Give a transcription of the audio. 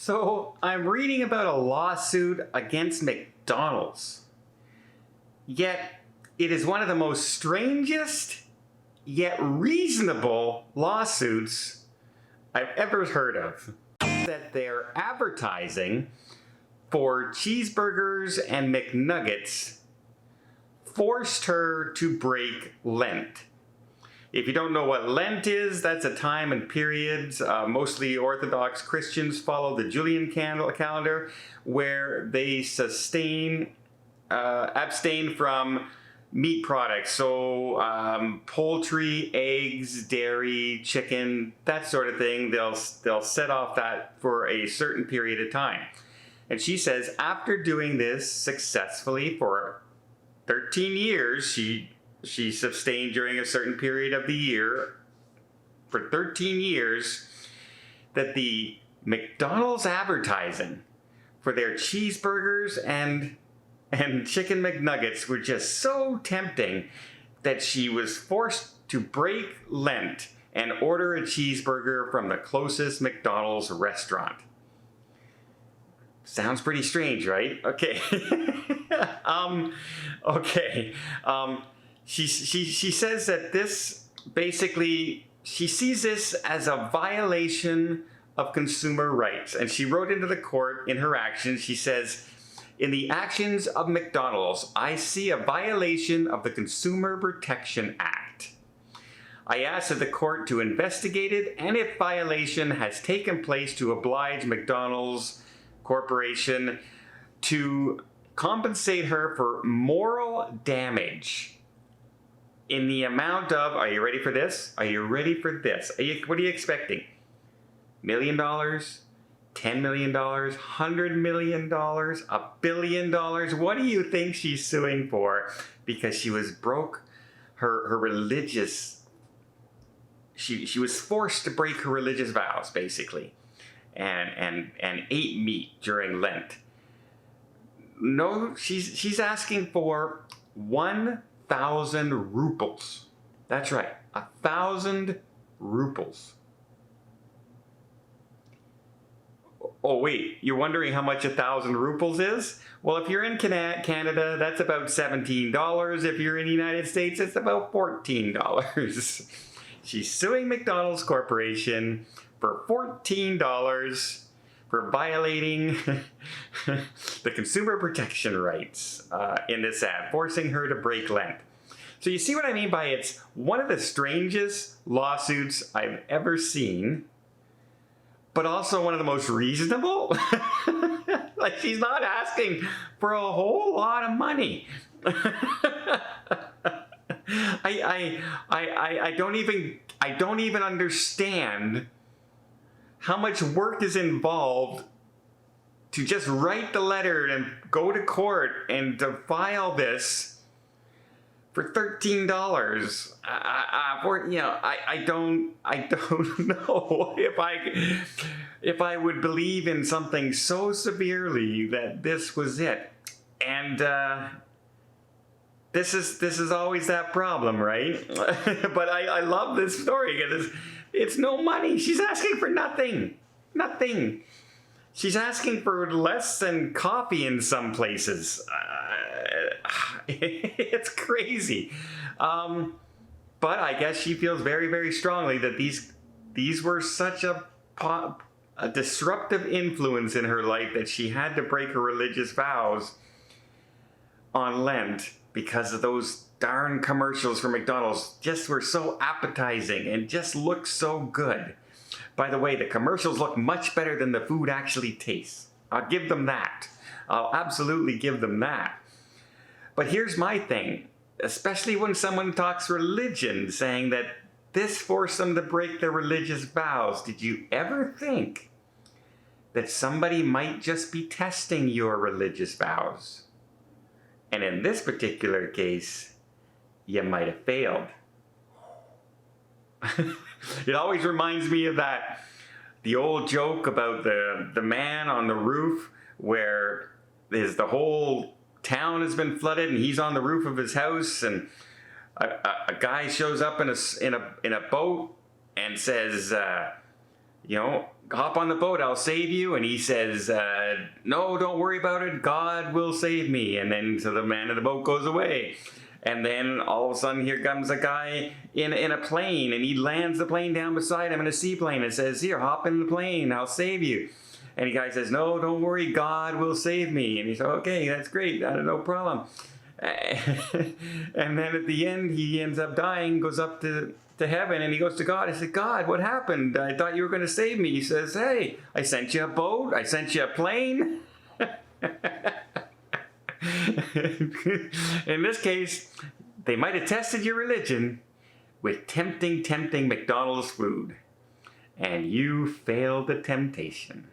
So I'm reading about a lawsuit against McDonald's. Yet it is one of the most strangest yet reasonable lawsuits I've ever heard of. That their advertising for cheeseburgers and McNuggets forced her to break Lent. If you don't know what Lent is, that's a time and period, mostly Orthodox Christians follow the Julian calendar, where they abstain from meat products. So poultry, eggs, dairy, chicken, that sort of thing. They'll set off that for a certain period of time. And she says after doing this successfully for 13 years, she abstained during a certain period of the year for 13 years, that the McDonald's advertising for their cheeseburgers and chicken McNuggets were just so tempting that she was forced to break Lent and order a cheeseburger from the closest McDonald's restaurant. Sounds pretty strange, right? Okay. She says that this basically, she sees this as a violation of consumer rights. And she wrote into the court in her actions, she says, "In the actions of McDonald's, I see a violation of the Consumer Protection Act. I ask of the court to investigate it, and if violation has taken place, to oblige McDonald's Corporation to compensate her for moral damage in the amount of," are you ready for this? Are you ready for this? What are you expecting? $1 million? $10 million? $100 million? $1 billion? What do you think she's suing for? Because she was broke her religious, she was forced to break her religious vows, basically, and ate meat during Lent. No, she's asking for 1,000 rubles. That's right, 1,000 rubles. Oh wait, you're wondering how much 1,000 rubles is? Well, if you're in Canada, that's about $17. If you're in the United States, it's about $14. She's suing McDonald's Corporation for $14 for violating the consumer protection rights in this ad, forcing her to break Lent. So you see what I mean by it's one of the strangest lawsuits I've ever seen, but also one of the most reasonable. Like, she's not asking for a whole lot of money. I don't even understand how much work is involved to just write the letter and go to court and to file this for $13. I don't know if I would believe in something so severely that this was it. And this is always that problem, right? But I love this story because it's no money. She's asking for nothing. Nothing. She's asking for less than coffee in some places. It's crazy. But I guess she feels very, very strongly that these were such a disruptive influence in her life that she had to break her religious vows on Lent because of those darn commercials for McDonald's. Just were so appetizing and just looked so good. By the way, the commercials look much better than the food actually tastes. I'll give them that. I'll absolutely give them that. But here's my thing, especially when someone talks religion, saying that this forced them to break their religious vows. Did you ever think that somebody might just be testing your religious vows? And in this particular case, you might have failed. It always reminds me of the old joke about the man on the roof, where the whole town has been flooded and he's on the roof of his house, and a guy shows up in a boat and says, hop on the boat, I'll save you. And he says, no, don't worry about it. God will save me. And then so the man in the boat goes away. And then all of a sudden here comes a guy in a plane, and he lands the plane down beside him in a seaplane and says, here, hop in the plane, I'll save you. And the guy says, no, don't worry, God will save me. And he said, okay, that's great, no problem. And then at the end, he ends up dying, goes up to heaven, and he goes to God. I said, God, what happened? I thought you were going to save me. He says, hey, I sent you a boat, I sent you a plane. In this case, they might have tested your religion with tempting McDonald's food, and you failed the temptation.